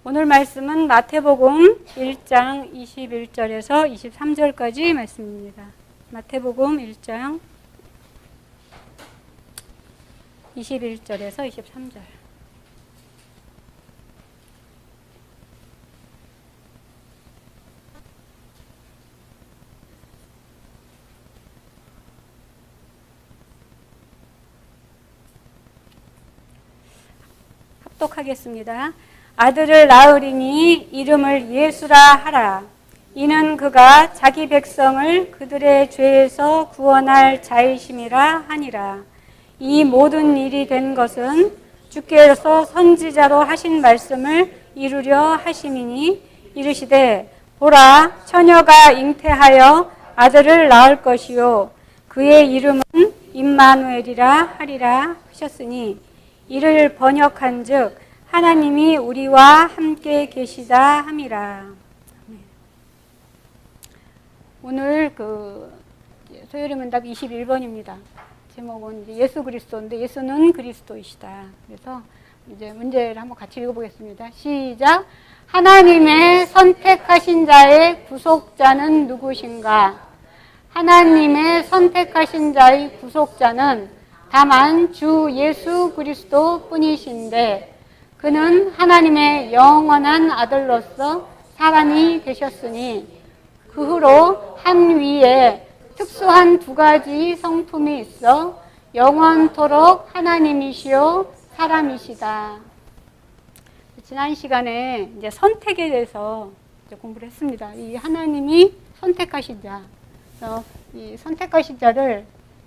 오늘 말씀은 마태복음 1장 21절에서 23절까지 말씀입니다. 마태복음 1장 21절에서 23절. 합독하겠습니다. 아들을 낳으리니 이름을 예수라 하라. 이는 그가 자기 백성을 그들의 죄에서 구원할 자이심이라 하니라. 이 모든 일이 된 것은 주께서 선지자로 하신 말씀을 이루려 하심이니 이르시되 보라 처녀가 잉태하여 아들을 낳을 것이요 그의 이름은 임마누엘이라 하리라 하셨으니 이를 번역한즉 하나님이 우리와 함께 계시다 함이라. 오늘 소요리 문답 21번입니다. 제목은 이제 예수 그리스도인데 예수는 그리스도이시다. 그래서 이제 문제를 한번 같이 읽어보겠습니다. 시작. 하나님의 선택하신 자의 구속자는 누구신가? 하나님의 선택하신 자의 구속자는 다만 주 예수 그리스도 뿐이신데 그는 하나님의 영원한 아들로서 사람이 되셨으니 그 후로 한 위에 특수한 두 가지 성품이 있어 영원토록 하나님이시요 사람이시다. 지난 시간에 이제 선택에 대해서 이제 공부를 했습니다. 이 하나님이 선택하신 자, 이 선택하신 자를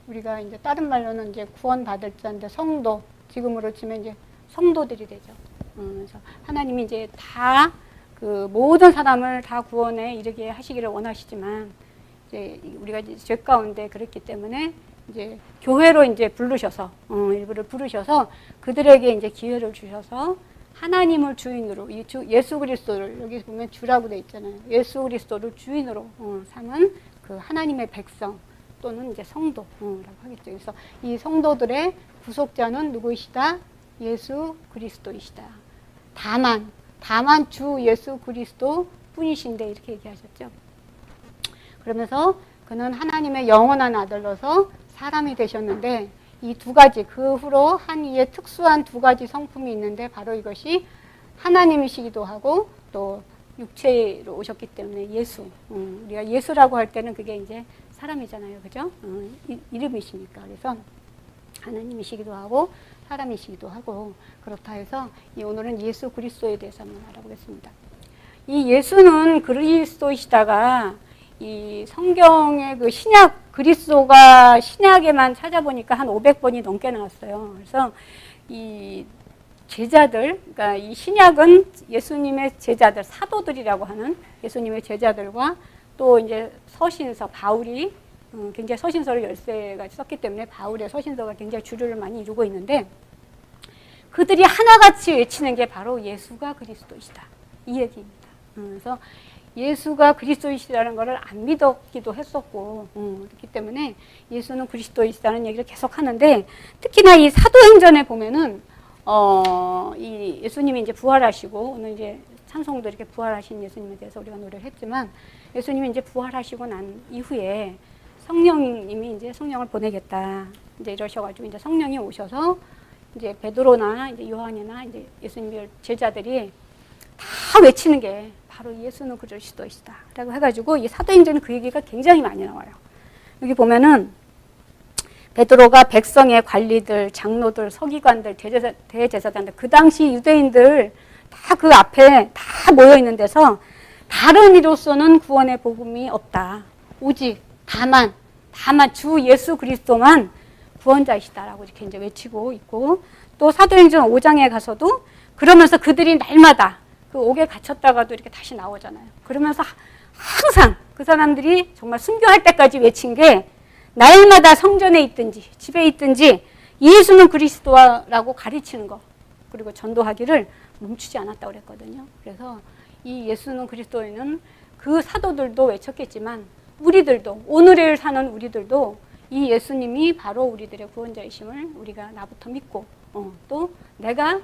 우리가 이제 다른 말로는 이제 구원받을 자인데 성도, 지금으로 치면 이제 성도들이 되죠. 그래서 하나님이 이제 다 그 모든 사람을 다 구원에 이르게 하시기를 원하시지만 이제 우리가 이제 죄 가운데 그랬기 때문에 이제 교회로 이제 부르셔서 일부를 부르셔서 그들에게 이제 기회를 주셔서 하나님을 주인으로 이 주 예수 그리스도를 여기 보면 주라고 돼 있잖아요. 예수 그리스도를 주인으로 삼은 그 하나님의 백성 또는 이제 성도라고 하겠죠. 그래서 이 성도들의 구속자는 누구이시다? 예수 그리스도이시다. 다만 주 예수 그리스도 뿐이신데 이렇게 얘기하셨죠. 그러면서 그는 하나님의 영원한 아들로서 사람이 되셨는데 이 두 가지 그 후로 한 이에 특수한 두 가지 성품이 있는데 바로 이것이 하나님이시기도 하고 또 육체로 오셨기 때문에 예수. 우리가 예수라고 할 때는 그게 이제 사람이잖아요. 그죠? 이름이시니까. 그래서 하나님이시기도 하고 사람이시기도 하고 그렇다 해서 오늘은 예수 그리스도에 대해서 한번 알아보겠습니다. 이 예수는 그리스도이시다가 이 성경의 그 신약 그리스도가 신약에만 찾아보니까 한 500번이 넘게 나왔어요. 그래서 이 제자들, 그러니까 이 신약은 예수님의 제자들, 사도들이라고 하는 예수님의 제자들과 또 이제 서신서 바울이 굉장히 서신서를 13가지 썼기 때문에 바울의 서신서가 굉장히 주류를 많이 이루고 있는데 그들이 하나같이 외치는 게 바로 예수가 그리스도이시다. 이 얘기입니다. 그래서 예수가 그리스도이시라는 것을 안 믿었기도 했었고 그렇기 때문에 예수는 그리스도이시다는 얘기를 계속 하는데 특히나 이 사도행전에 보면은 이 예수님이 이제 부활하시고 오늘 이제 찬송도 이렇게 부활하신 예수님에 대해서 우리가 노래를 했지만 예수님이 이제 부활하시고 난 이후에 성령님이 이제 성령을 보내겠다. 이제 이러셔가지고 이제 성령이 오셔서 이제 베드로나 이제 요한이나 이제 예수님의 제자들이 다 외치는 게 바로 예수는 그리스도이시다. 라고 해가지고 이 사도행전에 그 얘기가 굉장히 많이 나와요. 여기 보면은 베드로가 백성의 관리들, 장로들, 서기관들, 대제사장들, 그 당시 유대인들 다 그 앞에 다 모여 있는 데서 다른 이로서는 구원의 복음이 없다. 오직 다만 주 예수 그리스도만 구원자이시다라고 이렇게 이제 외치고 있고 또 사도행전 5장에 가서도 그러면서 그들이 날마다 그 옥에 갇혔다가도 이렇게 다시 나오잖아요. 그러면서 항상 그 사람들이 정말 순교할 때까지 외친 게 날마다 성전에 있든지 집에 있든지 예수는 그리스도라고 가르치는 거 그리고 전도하기를 멈추지 않았다고 그랬거든요. 그래서 이 예수는 그리스도에는 그 사도들도 외쳤겠지만 우리들도 오늘을 사는 우리들도 이 예수님이 바로 우리들의 구원자이심을 우리가 나부터 믿고 또 내가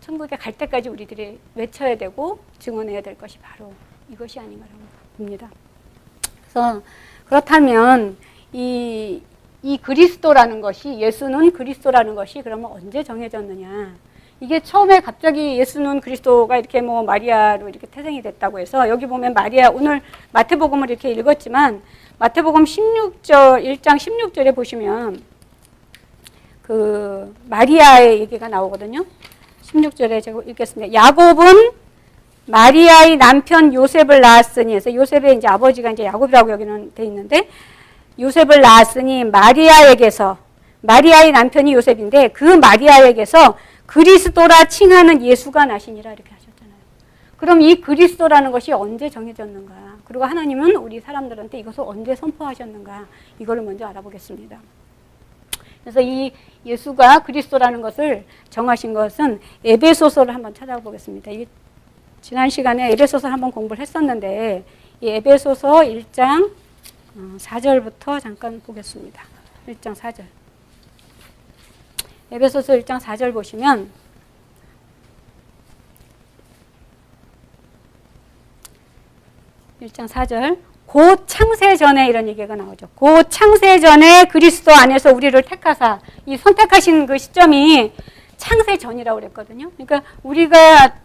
천국에 갈 때까지 우리들이 외쳐야 되고 증언해야 될 것이 바로 이것이 아닌가라고 봅니다. 그래서 그렇다면 이 그리스도라는 것이, 예수는 그리스도라는 것이 그러면 언제 정해졌느냐? 이게 처음에 갑자기 예수는 그리스도가 이렇게 뭐 마리아로 이렇게 태생이 됐다고 해서, 여기 보면 마리아, 오늘 마태복음을 이렇게 읽었지만 마태복음 16절 1장 16절에 보시면 그 마리아의 얘기가 나오거든요. 16절에 제가 읽겠습니다. 야곱은 마리아의 남편 요셉을 낳았으니, 그래서 요셉의 이제 아버지가 이제 야곱이라고 여기는 돼 있는데, 요셉을 낳았으니 마리아에게서, 마리아의 남편이 요셉인데 그 마리아에게서 그리스도라 칭하는 예수가 나시니라 이렇게 하셨잖아요. 그럼 이 그리스도라는 것이 언제 정해졌는가? 그리고 하나님은 우리 사람들한테 이것을 언제 선포하셨는가? 이거를 먼저 알아보겠습니다. 그래서 이 예수가 그리스도라는 것을 정하신 것은 에베소서를 한번 찾아보겠습니다. 이 지난 시간에 에베소서 한번 공부를 했었는데, 이 에베소서 1장 4절부터 잠깐 보겠습니다. 1장 4절. 에베소서 1장 4절 보시면 곧 창세 전에 이런 얘기가 나오죠. 곧 창세 전에 그리스도 안에서 우리를 택하사, 이 선택하신 그 시점이 창세 전이라고 그랬거든요. 그러니까 우리가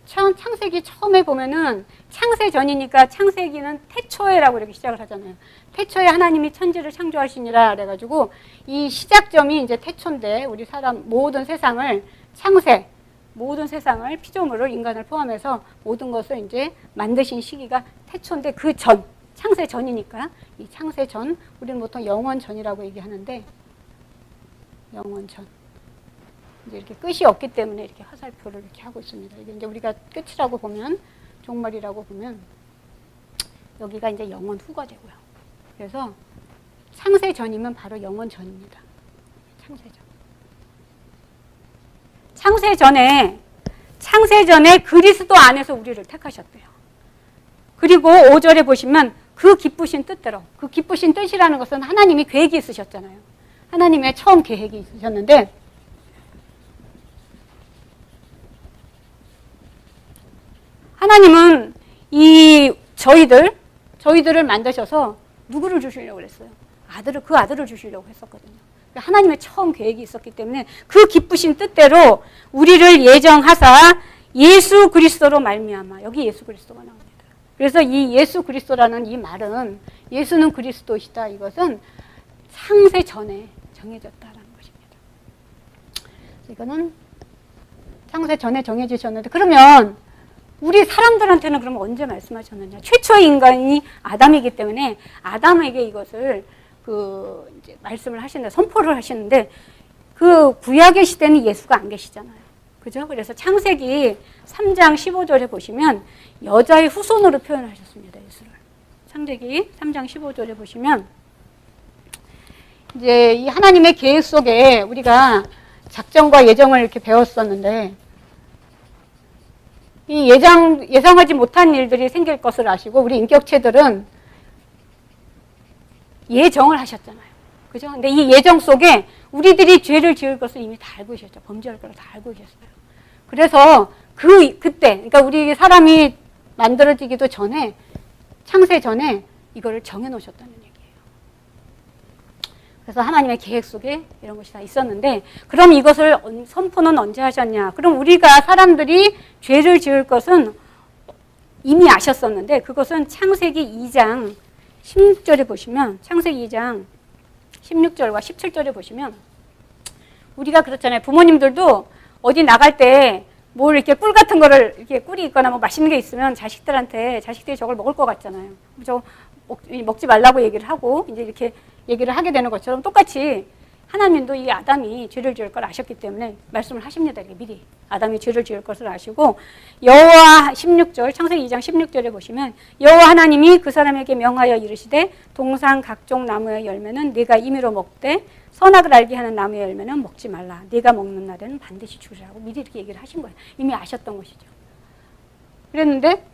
창세기 처음에 보면은 창세 전이니까 창세기는 태초에라고 이렇게 시작을 하잖아요. 태초에 하나님이 천지를 창조하시니라 그래가지고 이 시작점이 이제 태초인데, 우리 사람 모든 세상을 창세, 모든 세상을 피조물을, 인간을 포함해서 모든 것을 이제 만드신 시기가 태초인데, 그 전, 창세 전이니까 이 창세 전, 우리는 보통 영원 전이라고 얘기하는데, 영원 전. 이제 이렇게 끝이 없기 때문에 이렇게 화살표를 이렇게 하고 있습니다. 이게 이제 우리가 끝이라고 보면, 종말이라고 보면, 여기가 이제 영원 후가 되고요. 그래서 창세 전이면 바로 영원 전입니다. 창세 전. 창세 전에 그리스도 안에서 우리를 택하셨대요. 그리고 5절에 보시면 그 기쁘신 뜻대로, 그 기쁘신 뜻이라는 것은 하나님이 계획이 있으셨잖아요. 하나님의 처음 계획이 있으셨는데, 하나님은 이 저희들을 만드셔서 누구를 주시려고 그랬어요? 그 아들을 주시려고 했었거든요. 하나님의 처음 계획이 있었기 때문에 그 기쁘신 뜻대로 우리를 예정하사 예수 그리스도로 말미암아, 여기 예수 그리스도가 나옵니다. 그래서 이 예수 그리스도라는 이 말은, 예수는 그리스도시다, 이것은 창세 전에 정해졌다라는 것입니다. 이거는 창세 전에 정해지셨는데, 그러면 우리 사람들한테는 그럼 언제 말씀하셨느냐? 최초의 인간이 아담이기 때문에 아담에게 이것을 이제 말씀을 하시는데, 선포를 하시는데, 그 구약의 시대는 예수가 안 계시잖아요. 그죠? 그래서 창세기 3장 15절에 보시면 여자의 후손으로 표현하셨습니다, 예수를. 창세기 3장 15절에 보시면 이제 이 하나님의 계획 속에 우리가 작정과 예정을 이렇게 배웠었는데, 이 예상하지 못한 일들이 생길 것을 아시고 우리 인격체들은 예정을 하셨잖아요. 그죠? 근데 이 예정 속에 우리들이 죄를 지을 것을 이미 다 알고 계셨죠. 범죄할 거를 다 알고 계셨어요. 그래서 그때, 그러니까 우리 사람이 만들어지기도 전에, 창세 전에 이거를 정해 놓으셨다는 얘기예요. 그래서 하나님의 계획 속에 이런 것이 다 있었는데, 그럼 이것을 선포는 언제 하셨냐? 그럼 우리가 사람들이 죄를 지을 것은 이미 아셨었는데, 그것은 창세기 2장 16절에 보시면, 창세기 2장 16절과 17절에 보시면, 우리가 그렇잖아요. 부모님들도 어디 나갈 때 뭘 이렇게 꿀 같은 거를 이렇게 꿀이 있거나 뭐 맛있는 게 있으면 자식들이 저걸 먹을 것 같잖아요. 저 먹지 말라고 얘기를 하고 이제 이렇게 얘기를 하게 되는 것처럼, 똑같이 하나님도 이 아담이 죄를 지을 걸 아셨기 때문에 말씀을 하십니다. 이렇게 미리 아담이 죄를 지을 것을 아시고, 여호와 16절, 창세기 2장 16절에 보시면 여호와 하나님이 그 사람에게 명하여 이르시되 동산 각종 나무의 열매는 네가 임의로 먹되 선악을 알게 하는 나무의 열매는 먹지 말라. 네가 먹는 날에는 반드시 죽으리라고 미리 이렇게 얘기를 하신 거예요. 이미 아셨던 것이죠. 그랬는데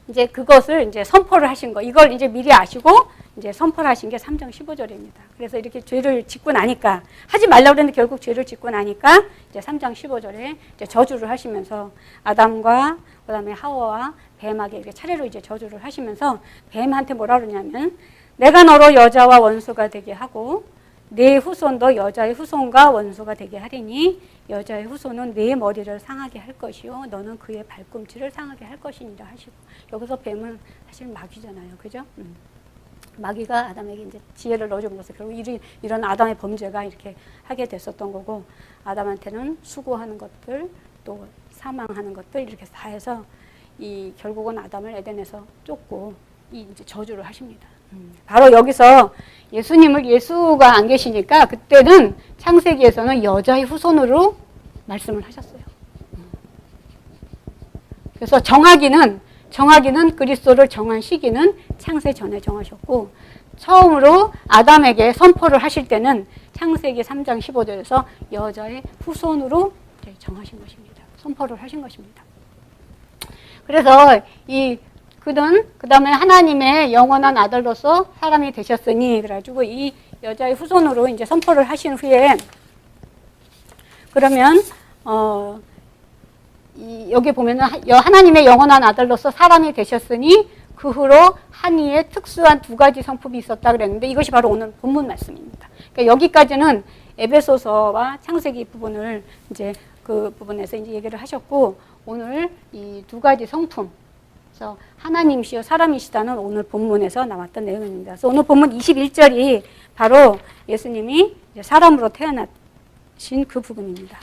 이제 그것을 이제 선포를 하신 거, 이걸 이제 미리 아시고 이제 선포를 하신 게 3장 15절입니다. 그래서 이렇게 죄를 짓고 나니까, 하지 말라고 그랬는데 결국 죄를 짓고 나니까 이제 3장 15절에 이제 저주를 하시면서 아담과 그다음에 하와와 뱀에게 이렇게 차례로 이제 저주를 하시면서 뱀한테 뭐라 그러냐면, 내가 너로 여자와 원수가 되게 하고 네 후손도 여자의 후손과 원수가 되게 하리니 여자의 후손은 네 머리를 상하게 할 것이요 너는 그의 발꿈치를 상하게 할 것이니라 하시고, 여기서 뱀은 사실 마귀잖아요. 그죠? 마귀가 아담에게 이제 지혜를 넣어줌으로써 결국 이런 아담의 범죄가 이렇게 하게 됐었던 거고, 아담한테는 수고하는 것들 또 사망하는 것들 이렇게 다 해서 이 결국은 아담을 에덴에서 쫓고 이제 저주를 하십니다. 바로 여기서 예수가 안 계시니까 그때는 창세기에서는 여자의 후손으로 말씀을 하셨어요. 그래서 정하기는 그리스도를 정한 시기는 창세 전에 정하셨고, 처음으로 아담에게 선포를 하실 때는 창세기 3장 15절에서 여자의 후손으로 정하신 것입니다. 선포를 하신 것입니다. 그래서 그 다음에 하나님의 영원한 아들로서 사람이 되셨으니, 그래가지고 이 여자의 후손으로 이제 선포를 하신 후에, 그러면, 여기 보면은 하나님의 영원한 아들로서 사람이 되셨으니, 그 후로 한 이에 특수한 두 가지 성품이 있었다 그랬는데, 이것이 바로 오늘 본문 말씀입니다. 그러니까 여기까지는 에베소서와 창세기 부분을 이제 그 부분에서 이제 얘기를 하셨고, 오늘 이 두 가지 성품, 그래서 하나님이시여 사람이시다는 오늘 본문에서 나왔던 내용입니다. 그래서 오늘 본문 21절이 바로 예수님이 사람으로 태어나신 그 부분입니다.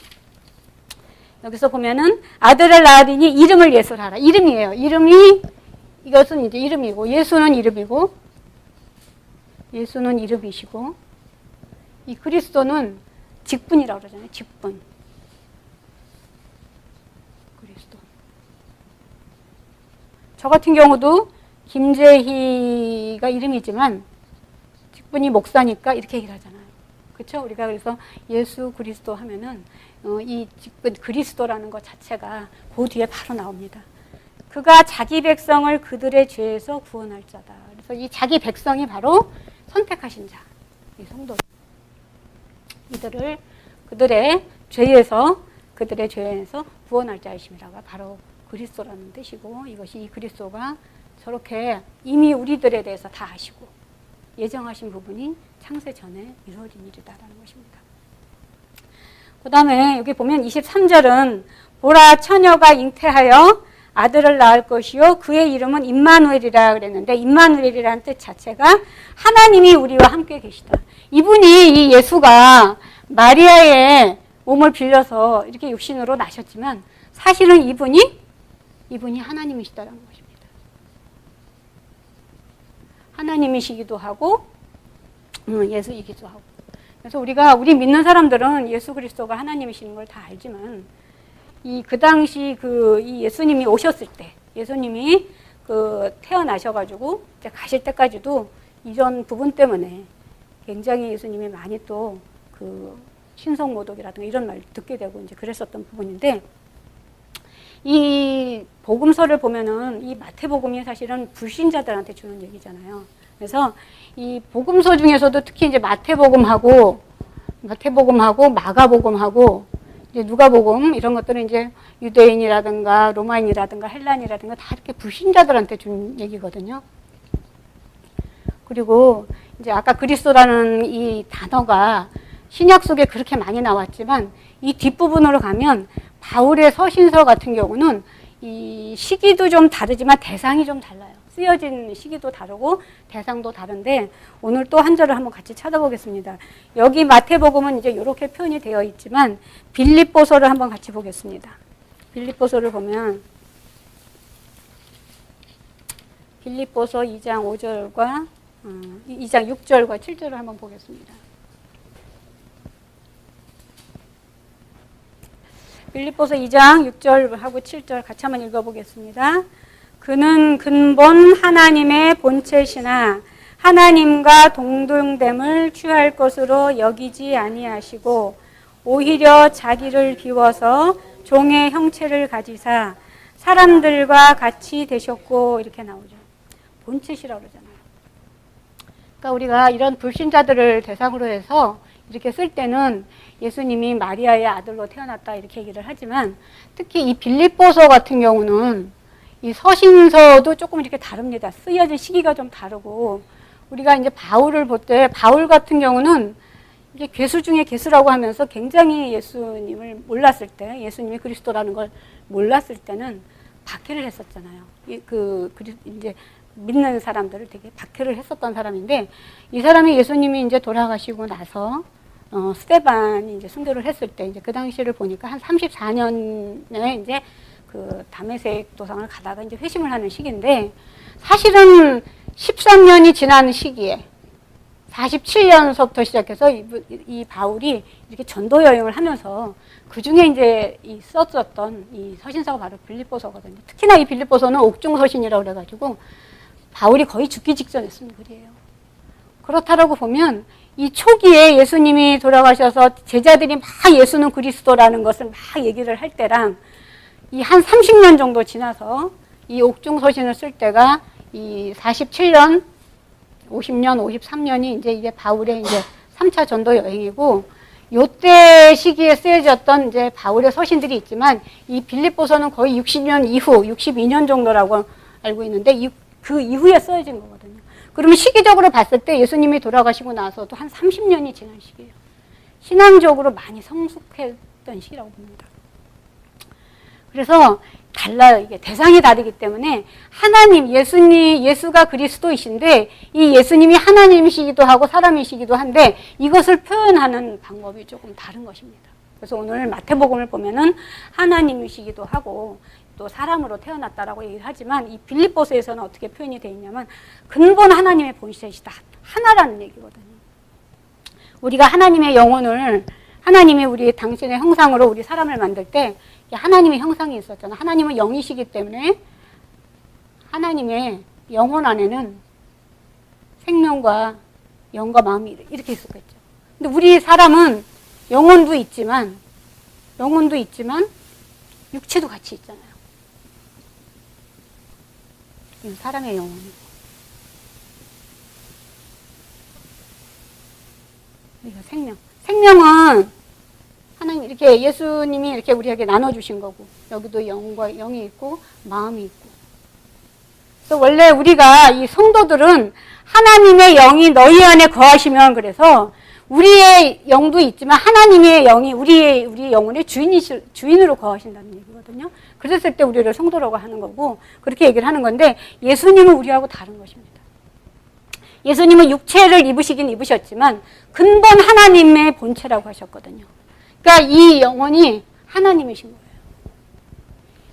여기서 보면은 아들을 낳으리니 이름을 예수하라. 이름이에요. 이것은 이제 이름이고, 예수는 이름이고, 예수는 이름이시고, 이 그리스도는 직분이라고 그러잖아요. 직분. 저 같은 경우도 김재희가 이름이지만 직분이 목사니까 이렇게 얘기를 하잖아요. 그렇죠? 우리가 그래서 예수 그리스도 하면은 이 직분 그리스도라는 것 자체가 그 뒤에 바로 나옵니다. 그가 자기 백성을 그들의 죄에서 구원할 자다. 그래서 이 자기 백성이 바로 선택하신 자, 이 성도. 그들의 죄에서 구원할 자이심이라고 바로 그리스도라는 뜻이고, 이것이 이 그리스도가 저렇게 이미 우리들에 대해서 다 아시고 예정하신 부분이 창세 전에 이루어진 일이다라는 것입니다. 그 다음에 여기 보면 23절은 보라 처녀가 잉태하여 아들을 낳을 것이요 그의 이름은 임마누엘이라 그랬는데, 임마누엘이라는 뜻 자체가 하나님이 우리와 함께 계시다. 이분이, 이 예수가 마리아의 몸을 빌려서 이렇게 육신으로 나셨지만 사실은 이분이 하나님이시다라는 것입니다. 하나님이시기도 하고 예수이기도 하고. 그래서 우리 믿는 사람들은 예수 그리스도가 하나님이시는 걸 다 알지만, 그 당시 이 예수님이 오셨을 때, 예수님이 태어나셔가지고 이제 가실 때까지도 이전 부분 때문에 굉장히 예수님이 많이 또 신성모독이라든가 이런 말 듣게 되고 이제 그랬었던 부분인데, 이 복음서를 보면은 이 마태복음이 사실은 불신자들한테 주는 얘기잖아요. 그래서 이 복음서 중에서도 특히 이제 마태복음하고 마가복음하고 이제 누가복음 이런 것들은 이제 유대인이라든가 로마인이라든가 헬란이라든가 다 이렇게 불신자들한테 준 얘기거든요. 그리고 이제 아까 그리스도라는 이 단어가 신약 속에 그렇게 많이 나왔지만, 이 뒷부분으로 가면 바울의 서신서 같은 경우는 이 시기도 좀 다르지만 대상이 좀 달라요. 쓰여진 시기도 다르고 대상도 다른데, 오늘 또 한 절을 한번 같이 찾아보겠습니다. 여기 마태복음은 이제 이렇게 표현이 되어 있지만 빌립보서를 한번 같이 보겠습니다. 빌립보서를 보면 빌립보서 2장 5절과 2장 6절과 7절을 한번 보겠습니다. 빌립보서 2장 6절하고 7절 같이 한번 읽어보겠습니다. 그는 근본 하나님의 본체시나 하나님과 동등됨을 취할 것으로 여기지 아니하시고 오히려 자기를 비워서 종의 형체를 가지사 사람들과 같이 되셨고, 이렇게 나오죠. 본체시라고 그러잖아요. 그러니까 우리가 이런 불신자들을 대상으로 해서 이렇게 쓸 때는 예수님이 마리아의 아들로 태어났다 이렇게 얘기를 하지만 특히 이 빌립보서 같은 경우는 이 서신서도 조금 이렇게 다릅니다. 쓰여진 시기가 좀 다르고 우리가 이제 바울을 볼 때 바울 같은 경우는 이게 괴수 중에 괴수라고 하면서 굉장히 예수님을 몰랐을 때 예수님이 그리스도라는 걸 몰랐을 때는 박해를 했었잖아요. 이제 믿는 사람들을 되게 박해를 했었던 사람인데 이 사람이 예수님이 이제 돌아가시고 나서 스데반이 이제 순교를 했을 때 이제 그 당시를 보니까 한 34년에 이제 그 다메섹 도상을 가다가 이제 회심을 하는 시기인데 사실은 13년이 지난 시기에 47년서부터 시작해서 이 바울이 이렇게 전도 여행을 하면서 그 중에 이제 썼었던 이 서신서가 바로 빌립보서거든요. 특히나 이 빌립보서는 옥중서신이라고 그래가지고 바울이 거의 죽기 직전에 쓴 글이에요. 그렇다라고 보면 이 초기에 예수님이 돌아가셔서 제자들이 막 예수는 그리스도라는 것을 막 얘기를 할 때랑 이 한 30년 정도 지나서 이 옥중서신을 쓸 때가 이 47년, 50년, 53년이 이제 이게 바울의 이제 3차 전도 여행이고 요때 시기에 쓰여졌던 이제 바울의 서신들이 있지만 이 빌립보서는 거의 60년 이후, 62년 정도라고 알고 있는데 그 이후에 쓰여진 거거든요. 그러면 시기적으로 봤을 때 예수님이 돌아가시고 나서도 한 30년이 지난 시기예요. 신앙적으로 많이 성숙했던 시기라고 봅니다. 그래서 달라요. 이게 대상이 다르기 때문에 하나님, 예수가 그리스도이신데 이 예수님이 하나님이시기도 하고 사람이시기도 한데 이것을 표현하는 방법이 조금 다른 것입니다. 그래서 오늘 마태복음을 보면은 하나님이시기도 하고 또 사람으로 태어났다라고 얘기를 하지만 이 빌립보서에서는 어떻게 표현이 되어 있냐면 근본 하나님의 본체이시다. 하나라는 얘기거든요. 우리가 하나님의 영혼을 하나님이 우리 당신의 형상으로 우리 사람을 만들 때 하나님의 형상이 있었잖아요. 하나님은 영이시기 때문에 하나님의 영혼 안에는 생명과 영과 마음이 이렇게 있었겠죠. 근데 우리 사람은 영혼도 있지만 육체도 같이 있잖아요. 사람의 영혼이. 이거 생명은 하나님 이렇게 예수님이 이렇게 우리에게 나눠주신 거고 여기도 영이 있고 마음이 있고. 그래서 원래 우리가 이 성도들은 하나님의 영이 너희 안에 거하시면 그래서 우리의 영도 있지만 하나님의 영이 우리 영혼의 주인으로 거하신다는 얘기거든요. 그랬을 때 우리를 성도라고 하는 거고 그렇게 얘기를 하는 건데 예수님은 우리하고 다른 것입니다. 예수님은 육체를 입으시긴 입으셨지만 근본 하나님의 본체라고 하셨거든요. 그러니까 이 영혼이 하나님이신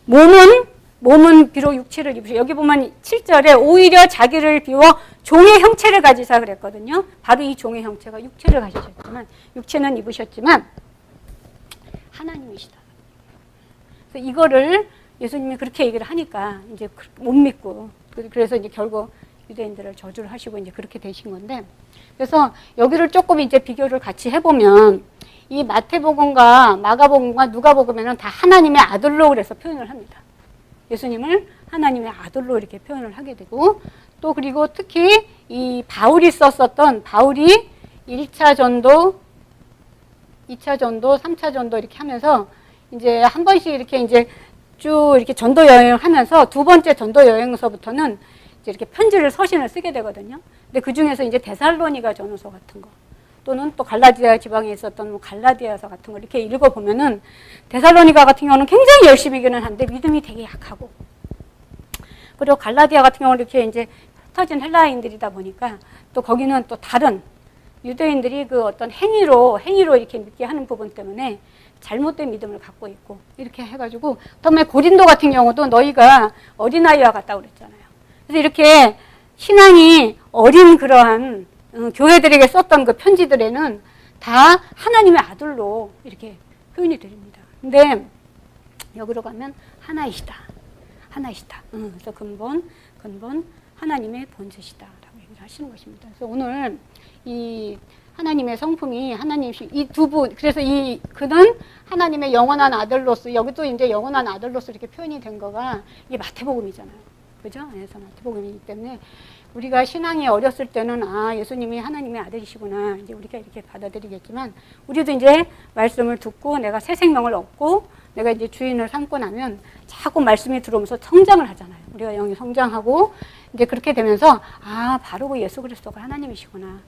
거예요. 몸은 비록 육체를 입으시고 여기 보면 7절에 오히려 자기를 비워 종의 형체를 가지사 그랬거든요. 바로 이 종의 형체가 육체를 가지셨지만 육체는 입으셨지만 하나님이시다. 그래서 이거를 예수님이 그렇게 얘기를 하니까 이제 못 믿고 그래서 이제 결국 유대인들을 저주를 하시고 이제 그렇게 되신 건데 그래서 여기를 조금 이제 비교를 같이 해보면 이 마태복음과 마가복음과 누가복음에는 다 하나님의 아들로 그래서 표현을 합니다. 예수님을 하나님의 아들로 이렇게 표현을 하게 되고 또 그리고 특히 이 바울이 1차 전도, 2차 전도, 3차 전도 이렇게 하면서 이제 한 번씩 이렇게 이제 쭉 이렇게 전도 여행을 하면서 두 번째 전도 여행서부터는 이제 이렇게 서신을 쓰게 되거든요. 근데 그 중에서 이제 데살로니가 전후서 같은 거 또는 또 갈라디아 지방에 있었던 뭐 갈라디아서 같은 거 이렇게 읽어보면은 데살로니가 같은 경우는 굉장히 열심히기는 한데 믿음이 되게 약하고 그리고 갈라디아 같은 경우는 이렇게 이제 흩어진 헬라인들이다 보니까 또 거기는 또 다른 유대인들이 그 어떤 행위로 이렇게 믿게 하는 부분 때문에 잘못된 믿음을 갖고 있고 이렇게 해가지고 다음에 고린도 같은 경우도 너희가 어린아이와 같다고 그랬잖아요. 그래서 이렇게 신앙이 어린 그러한 교회들에게 썼던 그 편지들에는 다 하나님의 아들로 이렇게 표현이 됩니다. 근데 여기로 가면 하나이시다. 그래서 근본 하나님의 본체시다라고 얘기를 하시는 것입니다. 그래서 오늘 이 하나님의 성품이 이 두 분, 그래서 그는 하나님의 영원한 아들로서, 여기도 이제 영원한 아들로서 이렇게 표현이 된 거가 이게 마태복음이잖아요. 그죠? 그래서 마태복음이기 때문에 우리가 신앙이 어렸을 때는 아, 예수님이 하나님의 아들이시구나. 이제 우리가 이렇게 받아들이겠지만 우리도 이제 말씀을 듣고 내가 새 생명을 얻고 내가 이제 주인을 삼고 나면 자꾸 말씀이 들어오면서 성장을 하잖아요. 우리가 영이 성장하고 이제 그렇게 되면서 아, 바로 그 예수 그리스도가 하나님이시구나.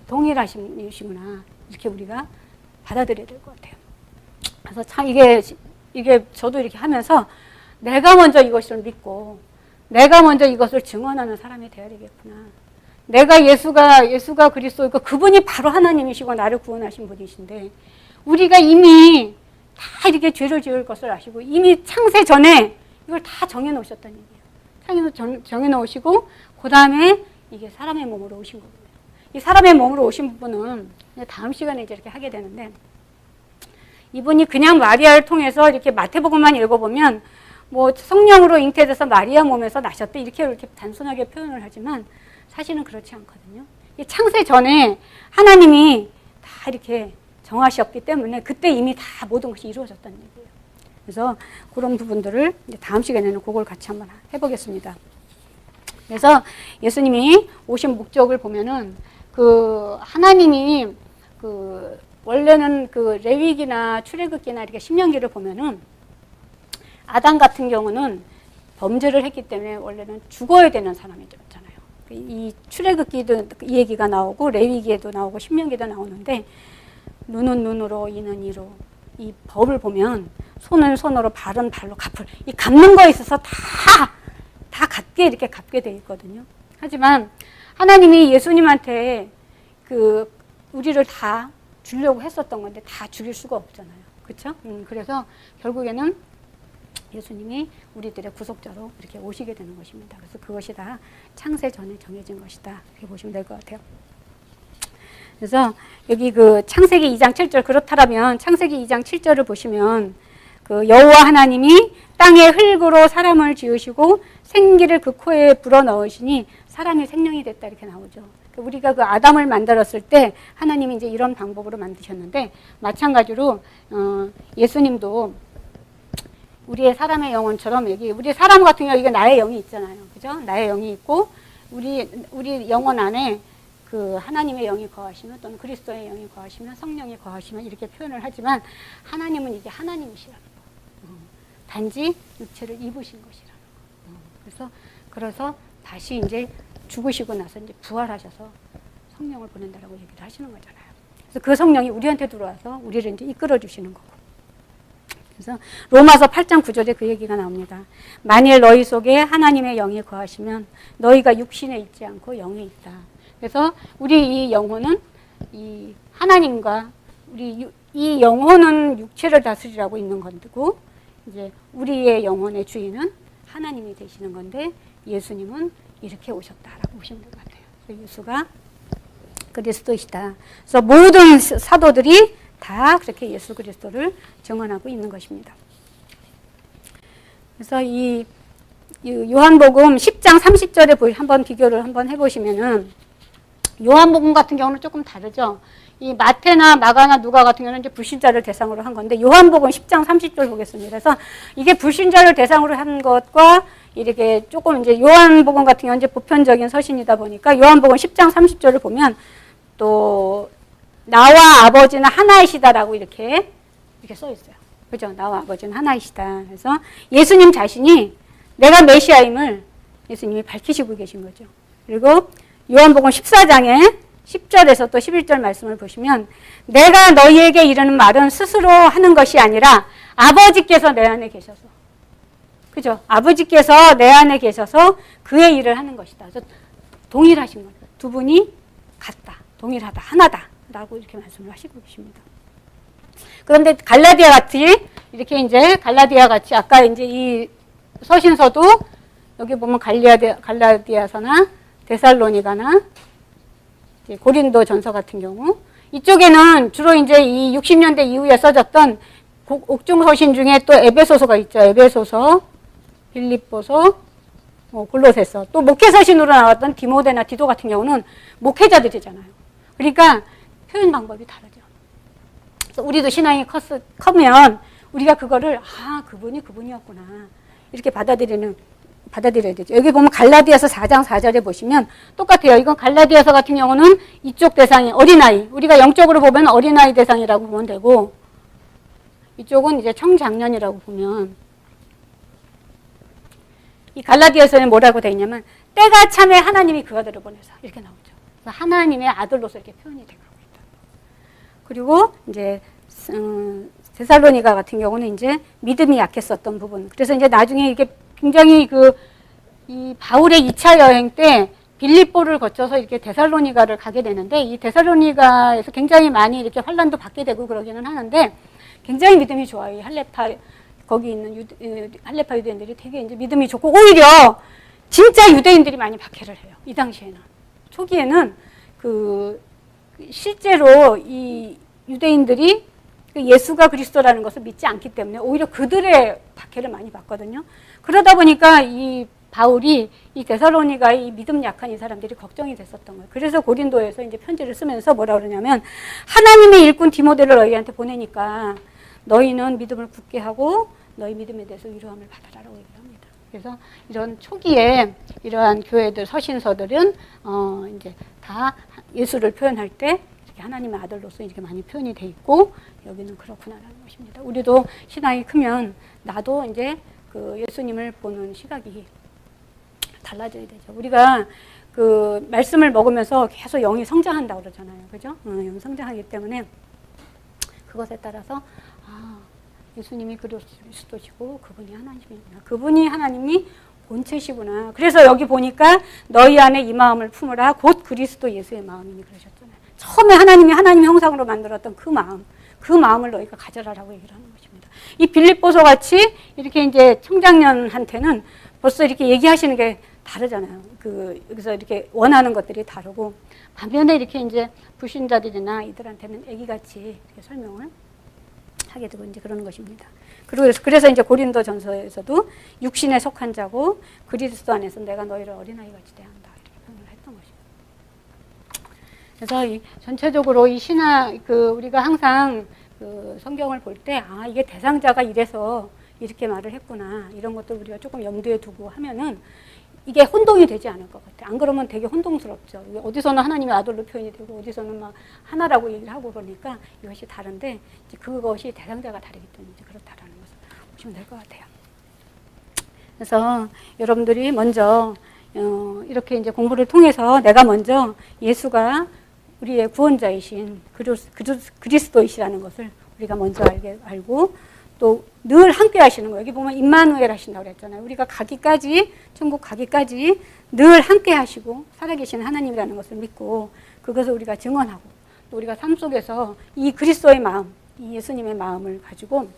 동일하시구나. 이렇게 우리가 받아들여야 될 것 같아요. 그래서 참 이게 저도 이렇게 하면서 내가 먼저 이것을 믿고 내가 먼저 이것을 증언하는 사람이 되어야 되겠구나. 내가 예수가 그리스도이고 그분이 바로 하나님이시고 나를 구원하신 분이신데 우리가 이미 다 이렇게 죄를 지을 것을 아시고 이미 창세 전에 이걸 다 정해놓으셨다는 얘기예요. 정해놓으시고 그 다음에 이게 사람의 몸으로 오신 거거든요. 이 사람의 몸으로 오신 부분은 다음 시간에 이제 이렇게 하게 되는데 이분이 그냥 마리아를 통해서 이렇게 마태복음만 읽어보면 뭐 성령으로 잉태돼서 마리아 몸에서 나셨대 이렇게 단순하게 표현을 하지만 사실은 그렇지 않거든요. 이 창세 전에 하나님이 다 이렇게 정하셨기 때문에 그때 이미 다 모든 것이 이루어졌다는 얘기예요. 그래서 그런 부분들을 이제 다음 시간에는 그걸 같이 한번 해보겠습니다. 그래서 예수님이 오신 목적을 보면은 그 하나님이 그 원래는 그 레위기나 출애굽기나 이렇게 신명기를 보면은 아담 같은 경우는 범죄를 했기 때문에 원래는 죽어야 되는 사람이었잖아요. 이 출애굽기도 이 얘기가 나오고 레위기에도 나오고 신명기도 나오는데 눈은 눈으로 이는 이로 이 법을 보면 손은 손으로 발은 발로 갚을 이 갚는 거에 있어서 다 같게 이렇게 갚게 돼 있거든요. 하지만 하나님이 예수님한테 그 우리를 다 주려고 했었던 건데 다 죽일 수가 없잖아요. 그렇죠? 그래서 결국에는 예수님이 우리들의 구속자로 이렇게 오시게 되는 것입니다. 그래서 그것이 다 창세 전에 정해진 것이다. 이렇게 보시면 될 것 같아요. 그래서 여기 그 창세기 2장 7절 그렇다면 창세기 2장 7절을 보시면 그 여호와 하나님이 땅의 흙으로 사람을 지으시고 생기를 그 코에 불어넣으시니 사람이 생명이 됐다 이렇게 나오죠. 우리가 그 아담을 만들었을 때 하나님이 이제 이런 방법으로 만드셨는데 마찬가지로 예수님도 우리의 사람의 영혼처럼 여기 우리 사람 같은 경우 이게 나의 영이 있잖아요. 그죠? 나의 영이 있고 우리 영혼 안에 그 하나님의 영이 거하시면 또는 그리스도의 영이 거하시면 성령이 거하시면 이렇게 표현을 하지만 하나님은 이게 하나님이시라는 거. 단지 육체를 입으신 것이라는 거. 그래서 다시 이제 죽으시고 나서 이제 부활하셔서 성령을 보낸다라고 얘기를 하시는 거잖아요. 그래서 그 성령이 우리한테 들어와서 우리를 이제 이끌어 주시는 거고. 그래서 로마서 8장 9절에 그 얘기가 나옵니다. 만일 너희 속에 하나님의 영이 거하시면 너희가 육신에 있지 않고 영에 있다. 그래서 우리 이 영혼은 이 하나님과 이 영혼은 육체를 다스리라고 있는 건데고 이제 우리의 영혼의 주인은 하나님이 되시는 건데 예수님은 이렇게 오셨다라고 보시면 될 것 같아요. 그래서 예수가 그리스도이시다. 그래서 모든 사도들이 다 그렇게 예수 그리스도를 증언하고 있는 것입니다. 그래서 이 요한복음 10장 30절에 한번 비교를 한번 해보시면은 요한복음 같은 경우는 조금 다르죠. 이 마태나 마가나 누가 같은 경우는 이제 불신자를 대상으로 한 건데 요한복음 10장 30절 보겠습니다. 그래서 이게 불신자를 대상으로 한 것과 이렇게 조금 이제 요한복음 같은 경우는 이제 보편적인 서신이다 보니까 요한복음 10장 30절을 보면 또 나와 아버지는 하나이시다라고 이렇게 써 있어요. 그죠? 나와 아버지는 하나이시다. 그래서 예수님 자신이 내가 메시아임을 예수님이 밝히시고 계신 거죠. 그리고 요한복음 14장에 10절에서 또 11절 말씀을 보시면 내가 너희에게 이르는 말은 스스로 하는 것이 아니라 아버지께서 내 안에 계셔서 그죠? 아버지께서 내 안에 계셔서 그의 일을 하는 것이다. 그래서 동일하신 거예요. 두 분이 같다. 동일하다. 하나다. 라고 이렇게 말씀을 하시고 계십니다. 그런데 갈라디아 같이 이렇게 이제 갈라디아 같이 아까 이제 이 서신서도 여기 보면 갈라디아서나 데살로니가나 고린도 전서 같은 경우 이쪽에는 주로 이제 이 60년대 이후에 써졌던 옥중 서신 중에 또 에베소서가 있죠. 에베소서, 빌립보서, 골로새서 또 목회 서신으로 나왔던 디모데나 디도 같은 경우는 목회자들이잖아요. 그러니까 표현 방법이 다르죠. 그래서 우리도 신앙이 커면 우리가 그거를 그분이 그분이었구나 이렇게 받아들이는 받아들여야 되죠. 여기 보면 갈라디아서 4장 4절에 보시면 똑같아요. 이건 갈라디아서 같은 경우는 이쪽 대상이 어린아이. 우리가 영적으로 보면 어린아이 대상이라고 보면 되고, 이쪽은 이제 청장년이라고 보면, 이 갈라디아서는 뭐라고 되어 있냐면 때가 참에 하나님이 그 아들을 보내서 이렇게 나오죠. 그래서 하나님의 아들로서 이렇게 표현이 되고 있다. 그리고 이제 데살로니가 같은 경우는 이제 믿음이 약했었던 부분. 그래서 이제 나중에 이게 굉장히 이 바울의 2차 여행 때 빌립보를 거쳐서 이렇게 데살로니가를 가게 되는데, 이 데살로니가에서 굉장히 많이 이렇게 환란도 받게 되고 그러기는 하는데 굉장히 믿음이 좋아요. 이 할레파 거기 있는 할레파 유대인들이 되게 이제 믿음이 좋고, 오히려 진짜 유대인들이 많이 박해를 해요. 이 당시에는. 초기에는 실제로 이 유대인들이 예수가 그리스도라는 것을 믿지 않기 때문에 오히려 그들의 박해를 많이 받거든요. 그러다 보니까 이 바울이 이 데살로니가의 이 믿음 약한 이 사람들이 걱정이 됐었던 거예요. 그래서 고린도에서 이제 편지를 쓰면서 뭐라 그러냐면, 하나님의 일꾼 디모데를 너희한테 보내니까 너희는 믿음을 굳게 하고 너희 믿음에 대해서 위로함을 받아라라고 얘기를 합니다. 그래서 이런 초기에 이러한 교회들 서신서들은 이제 다 예수를 표현할 때 이렇게 하나님의 아들로서 이렇게 많이 표현이 돼 있고, 여기는 그렇구나라는 것입니다. 우리도 신앙이 크면 나도 이제 예수님을 보는 시각이 달라져야 되죠. 우리가 말씀을 먹으면서 계속 영이 성장한다고 그러잖아요. 그죠? 영이 성장하기 때문에 그것에 따라서 예수님이 그리스도시고 그분이 하나님이구나. 그분이 하나님이 본체시구나. 그래서 여기 보니까 너희 안에 이 마음을 품으라. 곧 그리스도 예수의 마음이니 그러셨잖아요. 처음에 하나님이 하나님 형상으로 만들었던 그 마음을 너희가 가져라라고 얘기를 하는 것입니다. 이 빌립보서 같이 이렇게 이제 청장년한테는 벌써 이렇게 얘기하시는 게 다르잖아요. 여기서 이렇게 원하는 것들이 다르고, 반면에 이렇게 이제 불신자들이나 이들한테는 애기같이 이렇게 설명을 하게 되고 이제 그러는 것입니다. 그래서 이제 고린도 전서에서도 육신에 속한 자고 그리스도 안에서 내가 너희를 어린아이같이 대한다 이렇게 표현을 했던 것입니다. 그래서 이 전체적으로 이 신학 우리가 항상 성경을 볼 때 이게 대상자가 이래서 이렇게 말을 했구나, 이런 것들 우리가 조금 염두에 두고 하면은 이게 혼동이 되지 않을 것 같아요. 안 그러면 되게 혼동스럽죠. 어디서는 하나님의 아들로 표현이 되고 어디서는 막 하나라고 얘기를 하고 그러니까 이것이 다른데, 이제 그것이 대상자가 다르기 때문에 이제 그렇다라는 것을 보시면 될 것 같아요. 그래서 여러분들이 먼저 이렇게 이제 공부를 통해서 내가 먼저 예수가 우리의 구원자이신 그리스도이시라는 것을 우리가 먼저 알고, 또 늘 함께 하시는 거예요. 여기 보면 임마누엘 하신다고 그랬잖아요. 우리가 가기까지, 천국 가기까지 늘 함께 하시고 살아계신 하나님이라는 것을 믿고, 그것을 우리가 증언하고, 또 우리가 삶 속에서 이 그리스도의 마음, 이 예수님의 마음을 가지고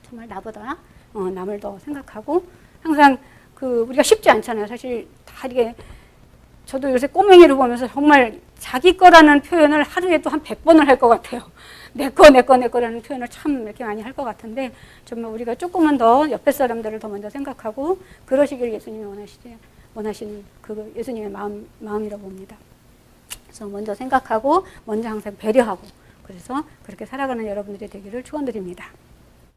정말 나보다 남을 더 생각하고, 항상 우리가 쉽지 않잖아요. 사실 다 이게, 저도 요새 꼬맹이를 보면서 정말 자기 거라는 표현을 하루에도 한 100번을 할 것 같아요. 내 거라는 표현을 참 이렇게 많이 할 것 같은데, 정말 우리가 조금은 더 옆에 사람들을 더 먼저 생각하고 그러시길 예수님이 원하시는 예수님의 마음이라고 봅니다. 그래서 먼저 생각하고, 먼저 항상 배려하고, 그래서 그렇게 살아가는 여러분들이 되기를 축원드립니다.